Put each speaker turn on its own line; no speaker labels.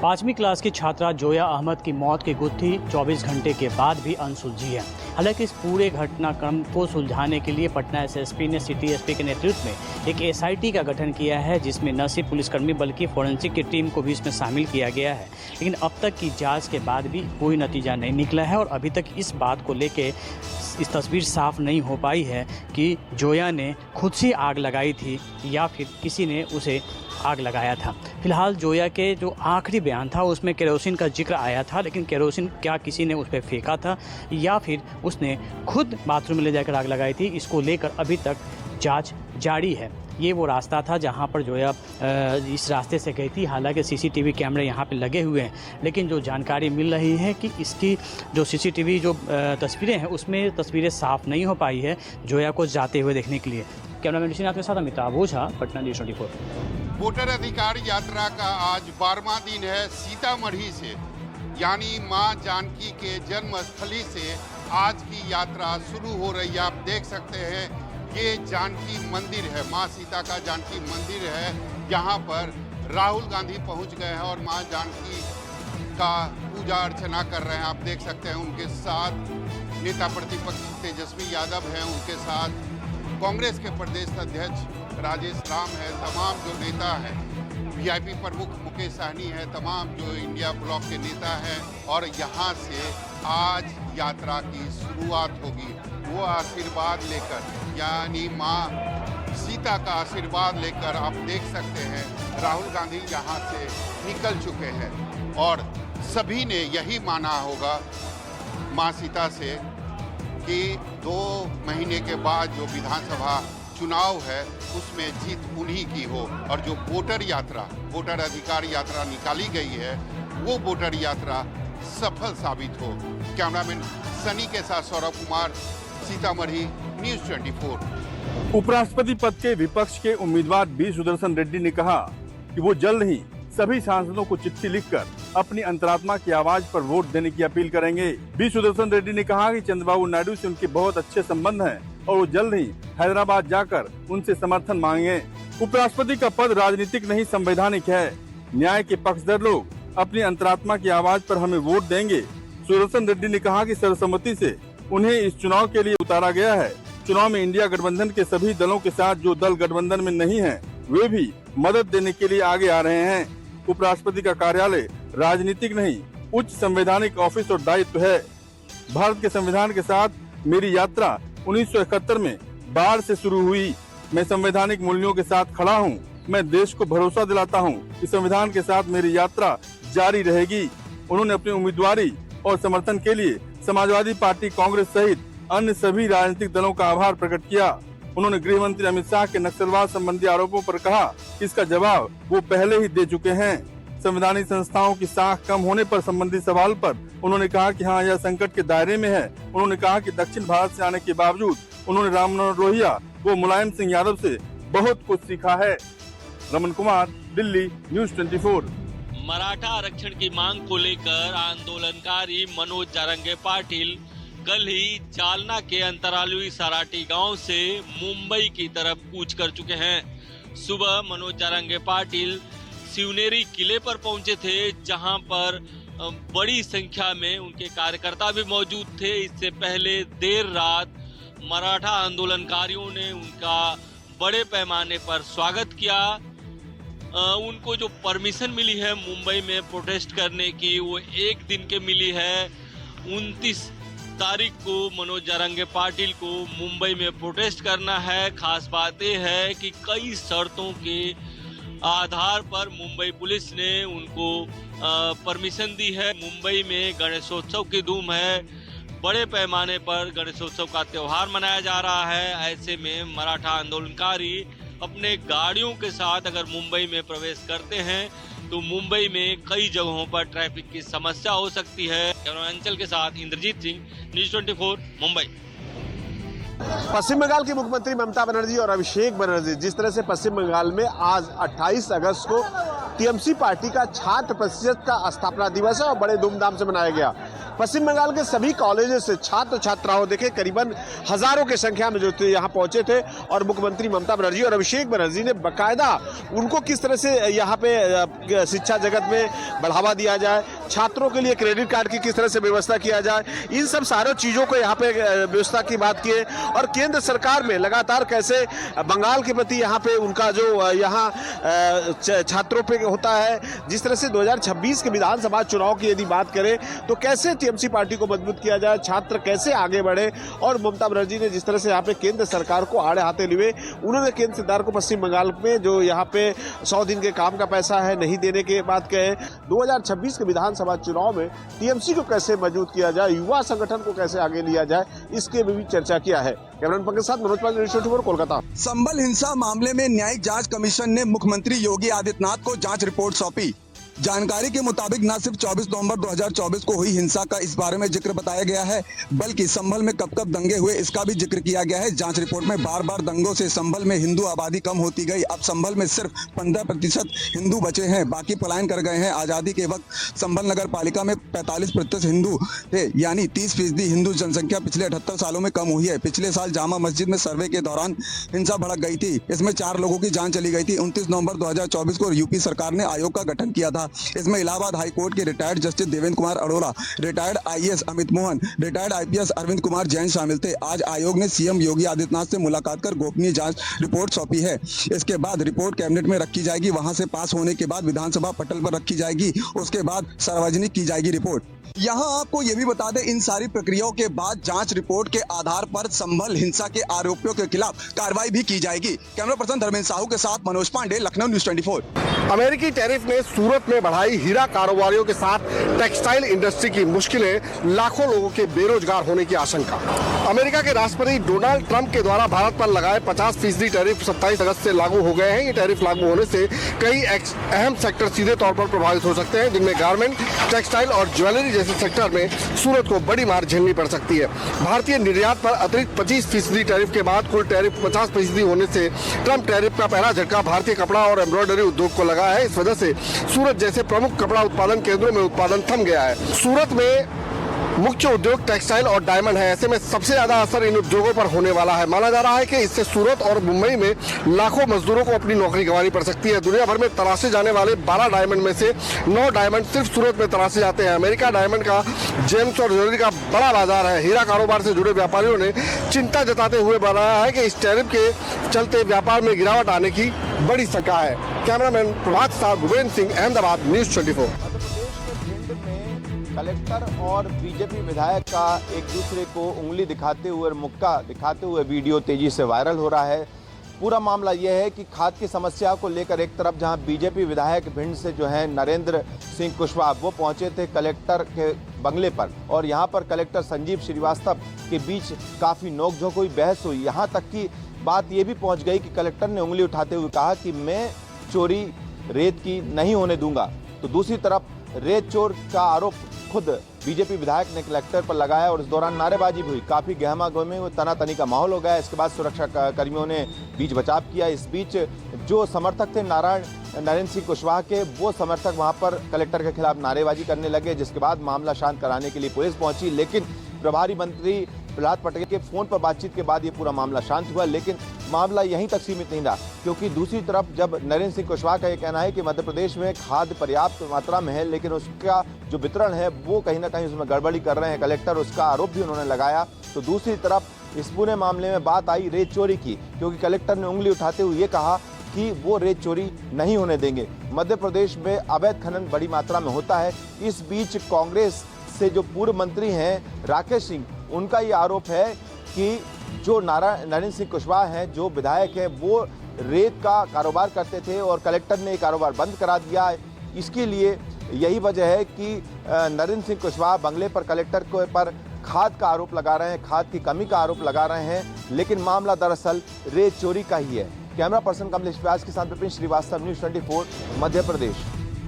5वीं क्लास की छात्रा जोया अहमद की मौत की गुत्थी 24 घंटे के बाद भी अनसुलझी है। हालांकि इस पूरे घटनाक्रम को सुलझाने के लिए पटना एसएसपी ने सिटी एसपी के नेतृत्व में एक एसआईटी का गठन किया है, जिसमें न सिर्फ पुलिसकर्मी बल्कि फोरेंसिक की टीम को भी इसमें शामिल किया गया है। लेकिन अब तक की जांच के बाद भी कोई नतीजा नहीं निकला है और अभी तक इस बात को लेकर इस तस्वीर साफ नहीं हो पाई है कि जोया ने खुद से आग लगाई थी या फिर किसी ने उसे आग लगाया था। फिलहाल जोया के जो आखिरी बयान था उसमें केरोसिन का जिक्र आया था, लेकिन केरोसिन क्या किसी ने उस पर फेंका था या फिर उसने खुद बाथरूम में ले जाकर आग लगाई थी, इसको लेकर अभी तक जांच जारी है। ये वो रास्ता था जहां पर जोया इस रास्ते से गई थी। हालांकि सीसीटीवी कैमरे यहां पे लगे हुए हैं, लेकिन जो जानकारी मिल रही है कि इसकी जो सीसीटीवी जो तस्वीरें हैं उसमें तस्वीरें साफ नहीं हो पाई है जोया को जाते हुए देखने के लिए। कैमरामैन निशिनाथ के साथ अमिताभ ओझा, पटना न्यूज़ 24।
वोटर अधिकार यात्रा का आज 12वां दिन है। सीतामढ़ी से यानी मां जानकी के जन्मस्थली से आज की यात्रा शुरू हो रही है। आप देख सकते हैं ये जानकी मंदिर है, मां सीता का जानकी मंदिर है। यहाँ पर राहुल गांधी पहुँच गए हैं और मां जानकी का पूजा अर्चना कर रहे हैं। आप देख सकते हैं उनके साथ नेता प्रतिपक्ष तेजस्वी यादव हैं, उनके साथ कांग्रेस के प्रदेश अध्यक्ष राजेश राम है, तमाम जो नेता हैं, वीआईपी प्रमुख मुकेश सहनी है, तमाम जो इंडिया ब्लॉक के नेता हैं। और यहाँ से आज यात्रा की शुरुआत होगी। वो आशीर्वाद लेकर यानी माँ सीता का आशीर्वाद लेकर आप देख सकते हैं राहुल गांधी यहाँ से निकल चुके हैं और सभी ने यही माना होगा माँ सीता से कि 2 महीने के बाद जो विधानसभा चुनाव है उसमें जीत उन्हीं की हो और जो वोटर अधिकार यात्रा निकाली गई है वो वोटर यात्रा सफल साबित हो। कैमरामैन सनी के साथ सौरभ कुमार, सीतामढ़ी, न्यूज़ 24।
उपराष्ट्रपति पद के विपक्ष के उम्मीदवार बी सुदर्शन रेड्डी ने कहा कि वो जल्द ही सभी सांसदों को चिट्ठी लिखकर अपनी अंतरात्मा की आवाज पर वोट देने की अपील करेंगे। बी सुदर्शन रेड्डी ने कहा कि चंद्रबाबू नायडू से उनके बहुत अच्छे संबंध हैं और वो जल्द ही हैदराबाद जाकर उनसे समर्थन मांगे। उपराष्ट्रपति का पद राजनीतिक नहीं संवैधानिक है। न्याय के पक्षधर लोग अपनी अंतरात्मा की आवाज पर हमें वोट देंगे। सुदर्शन रेड्डी ने कहा कि सर्वसम्मति से उन्हें इस चुनाव के लिए उतारा गया है। चुनाव में इंडिया गठबंधन के सभी दलों के साथ जो दल गठबंधन में नहीं है वे भी मदद देने के लिए आगे आ रहे हैं। उपराष्ट्रपति का कार्यालय राजनीतिक नहीं उच्च संवैधानिक ऑफिस और दायित्व है। भारत के संविधान के साथ मेरी यात्रा 1971 में बाढ़ से शुरू हुई। मैं संवैधानिक मूल्यों के साथ खड़ा हूँ। मैं देश को भरोसा दिलाता हूँ कि संविधान के साथ मेरी यात्रा जारी रहेगी। उन्होंने अपनी उम्मीदवारी और समर्थन के लिए समाजवादी पार्टी, कांग्रेस सहित अन्य सभी राजनीतिक दलों का आभार प्रकट किया। उन्होंने गृह मंत्री अमित शाह के नक्सलवाद संबंधी आरोपों पर कहा कि इसका जवाब वो पहले ही दे चुके हैं। संवैधानिक संस्थाओं की साख कम होने पर संबंधी सवाल पर उन्होंने कहा कि हाँ, यह संकट के दायरे में है। उन्होंने कहा कि दक्षिण भारत से आने के बावजूद उन्होंने राम मनोहर लोहिया व मुलायम सिंह यादव से बहुत कुछ सीखा है। रमन कुमार, दिल्ली, न्यूज़ 24।
मराठा आरक्षण की मांग को लेकर आंदोलनकारी मनोज जारंगे पाटिल कल ही जालना के अंतरालुई सराटी गांव से मुंबई की तरफ कूच कर चुके हैं। सुबह मनोज जारंगे पाटिल शिवनेरी किले पर पहुंचे थे, जहां पर बड़ी संख्या में उनके कार्यकर्ता भी मौजूद थे। इससे पहले देर रात मराठा आंदोलनकारियों ने उनका बड़े पैमाने पर स्वागत किया। उनको जो परमिशन मिली है मुंबई में प्रोटेस्ट करने की वो 1 दिन के मिली है। 29 तारीख को मनोज जारंगे पाटिल को मुंबई में प्रोटेस्ट करना है। खास बात यह है कि कई शर्तों के आधार पर मुंबई पुलिस ने उनको परमिशन दी है। मुंबई में गणेशोत्सव की धूम है, बड़े पैमाने पर गणेशोत्सव का त्योहार मनाया जा रहा है। ऐसे में मराठा आंदोलनकारी अपने गाड़ियों के साथ अगर मुंबई में प्रवेश करते हैं तो मुंबई में कई जगहों पर ट्रैफिक की समस्या हो सकती है। अंचल के साथ इंद्रजीत सिंह, न्यूज़ 24, मुंबई।
पश्चिम बंगाल की मुख्यमंत्री ममता बनर्जी और अभिषेक बनर्जी जिस तरह से पश्चिम बंगाल में आज 28 अगस्त को टीएमसी पार्टी का छात्र परिषद का स्थापना दिवस है और बड़े धूमधाम से मनाया गया। पश्चिम बंगाल के सभी कॉलेजेस से छात्र छात्राओं देखे करीबन हजारों की संख्या में जो थे यहाँ पहुंचे थे और मुख्यमंत्री ममता बनर्जी और अभिषेक बनर्जी ने बकायदा उनको किस तरह से यहाँ पे शिक्षा जगत में बढ़ावा दिया जाए, छात्रों के लिए क्रेडिट कार्ड की किस तरह से व्यवस्था किया जाए, इन सब सारे चीजों को यहाँ पे व्यवस्था की बात की है। और केंद्र सरकार में लगातार कैसे बंगाल के प्रति यहाँ पे उनका जो यहाँ छात्रों पे होता है, जिस तरह से 2026 के विधानसभा चुनाव की यदि बात करें तो कैसे टीएमसी पार्टी को मजबूत किया जाए, छात्र कैसे आगे बढ़े। और ममता बनर्जी ने जिस तरह से यहाँ पे केंद्र सरकार को आड़े हाथे लिए, उन्होंने केंद्र सरकार को पश्चिम बंगाल में जो यहाँ पे 100 दिन के काम का पैसा है नहीं देने के बात कहे, 2026 के विधानसभा चुनाव में टीएमसी को कैसे मजबूत किया जाए, युवा संगठन को कैसे आगे लिया जाए, इसके में भी चर्चा किया है। कैमरामैन पंकज साथ मनोज पाल, न्यूज़ 24 कोलकाता।
संभल हिंसा मामले में न्यायिक जांच कमीशन ने मुख्यमंत्री योगी आदित्यनाथ को जांच रिपोर्ट सौंपी। जानकारी के मुताबिक न सिर्फ 24 नवंबर 2024 को हुई हिंसा का इस बारे में जिक्र बताया गया है, बल्कि संभल में कब कब दंगे हुए इसका भी जिक्र किया गया है। जांच रिपोर्ट में बार बार दंगों से संभल में हिंदू आबादी कम होती गई। अब संभल में सिर्फ 15% हिंदू बचे हैं, बाकी पलायन कर गए हैं। आजादी के वक्त संभल नगर पालिका में 45% हिंदू थे, यानी 30% हिंदू जनसंख्या पिछले 78 सालों में कम हुई है। पिछले साल जामा मस्जिद में सर्वे के दौरान हिंसा भड़क गई थी, इसमें 4 लोगों की जान चली गई थी। 29 नवंबर 2024 को यूपी सरकार ने आयोग का गठन किया था। इसमें इलाहाबाद हाई कोर्ट के retired justice Devendra Kumar Arora, retired IAS Amit Mohan, retired IPS Arvind Kumar Jain शामिल थे। आज आयोग ने सीएम योगी आदित्यनाथ से मुलाकात कर गोपनीय जांच रिपोर्ट सौंपी है। इसके बाद रिपोर्ट कैबिनेट में रखी जाएगी, वहां से पास होने के बाद विधानसभा पटल पर रखी जाएगी, उसके बाद सार्वजनिक की जाएगी रिपोर्ट। यहाँ आपको ये भी बता दें, इन सारी प्रक्रियाओं के बाद जांच रिपोर्ट के आधार पर संभल हिंसा के आरोपियों के खिलाफ कार्रवाई भी की जाएगी। कैमरा पर्सन धर्मेंद्र साहू के साथ मनोज पांडे, लखनऊ, न्यूज़ 24।
अमेरिकी टैरिफ ने सूरत में बढ़ाई हीरा कारोबारियों के साथ टेक्सटाइल इंडस्ट्री की मुश्किलें, लाखों लोगों के बेरोजगार होने की आशंका। अमेरिका के राष्ट्रपति डोनाल्ड ट्रंप के द्वारा भारत पर लगाए 50% टैरिफ 27 अगस्त से लागू हो गए हैं। ये टैरिफ लागू होने से कई अहम सेक्टर सीधे तौर पर प्रभावित हो सकते हैं, जिनमें गारमेंट, टेक्सटाइल और ज्वेलरी जैसे सेक्टर में सूरत को बड़ी मार झेलनी पड़ सकती है। भारतीय निर्यात पर अतिरिक्त 25% टैरिफ के बाद कुल टैरिफ 50% होने से ट्रंप टैरिफ का पहला झटका भारतीय कपड़ा और एम्ब्रॉयडरी उद्योग को लगा है। इस वजह से सूरत जैसे प्रमुख कपड़ा उत्पादन केंद्रों में उत्पादन थम गया है। सूरत में मुख्य उद्योग टेक्सटाइल और डायमंड है, ऐसे में सबसे ज्यादा असर इन उद्योगों पर होने वाला है। माना जा रहा है कि इससे सूरत और मुंबई में लाखों मजदूरों को अपनी नौकरी गंवानी पड़ सकती है। दुनिया भर में तराशे जाने वाले 12 डायमंड में से 9 डायमंड सिर्फ सूरत में तराशे जाते हैं। अमेरिका डायमंड का जेम्स और ज्वेलरी का बड़ा बाजार है। हीरा कारोबार से जुड़े व्यापारियों ने चिंता जताते हुए बताया है कि इस टैरिफ के चलते व्यापार में गिरावट आने की बड़ी शंका है। कैमरामैन प्रभात साहब, भूपेंद्र सिंह, अहमदाबाद, न्यूज़ 24।
कलेक्टर और बीजेपी विधायक का एक दूसरे को उंगली दिखाते हुए और मुक्का दिखाते हुए वीडियो तेजी से वायरल हो रहा है। पूरा मामला यह है कि खाद की समस्या को लेकर एक तरफ जहां बीजेपी विधायक भिंड से जो है नरेंद्र सिंह कुशवाहा वो पहुंचे थे कलेक्टर के बंगले पर, और यहां पर कलेक्टर संजीव श्रीवास्तव के बीच काफ़ी नोकझोंक हुई, बहस हुई। यहाँ तक की बात ये भी पहुँच गई कि कलेक्टर ने उंगली उठाते हुए कहा कि मैं चोरी रेत की नहीं होने दूंगा। तो दूसरी तरफ रेत चोर का आरोप खुद बीजेपी विधायक ने कलेक्टर पर लगाया और इस दौरान नारेबाजी भी हुई, काफ़ी गहमा गहमी हुई, तनातनी का माहौल हो गया। इसके बाद सुरक्षा कर्मियों ने बीच बचाव किया। इस बीच जो समर्थक थे नरेंद्र सिंह कुशवाहा के, वो समर्थक वहां पर कलेक्टर के खिलाफ नारेबाजी करने लगे, जिसके बाद मामला शांत कराने के लिए पुलिस पहुंची। लेकिन प्रभारी मंत्री प्रहलाद पटेल के फोन पर बातचीत के बाद ये पूरा मामला शांत हुआ। लेकिन मामला यहीं तक सीमित नहीं रहा, क्योंकि दूसरी तरफ जब नरेंद्र सिंह कुशवाहा का ये कहना है कि मध्य प्रदेश में खाद पर्याप्त मात्रा में है, लेकिन उसका जो वितरण है वो कहीं ना कहीं उसमें गड़बड़ी कर रहे हैं कलेक्टर, उसका आरोप भी उन्होंने लगाया। तो दूसरी तरफ इस पूरे मामले में बात आई रेत चोरी की, क्योंकि कलेक्टर ने उंगली उठाते हुए ये कहा कि वो रेत चोरी नहीं होने देंगे। मध्य प्रदेश में अवैध खनन बड़ी मात्रा में होता है। इस बीच कांग्रेस से जो पूर्व मंत्री हैं राकेश सिंह, उनका ये आरोप है कि जो नरेंद्र सिंह कुशवाहा हैं, जो विधायक हैं, वो रेत का कारोबार करते थे और कलेक्टर ने ये कारोबार बंद करा दिया। इसके लिए यही वजह है कि नरेंद्र सिंह कुशवाहा बंगले पर कलेक्टर को पर खाद का आरोप लगा रहे हैं, खाद की कमी का आरोप लगा रहे हैं। लेकिन मामला दरअसल रेत चोरी का ही है। कैमरा पर्सन कमलेश व्यास के साथ विपिन श्रीवास्तव, न्यूज़ 24, मध्य प्रदेश।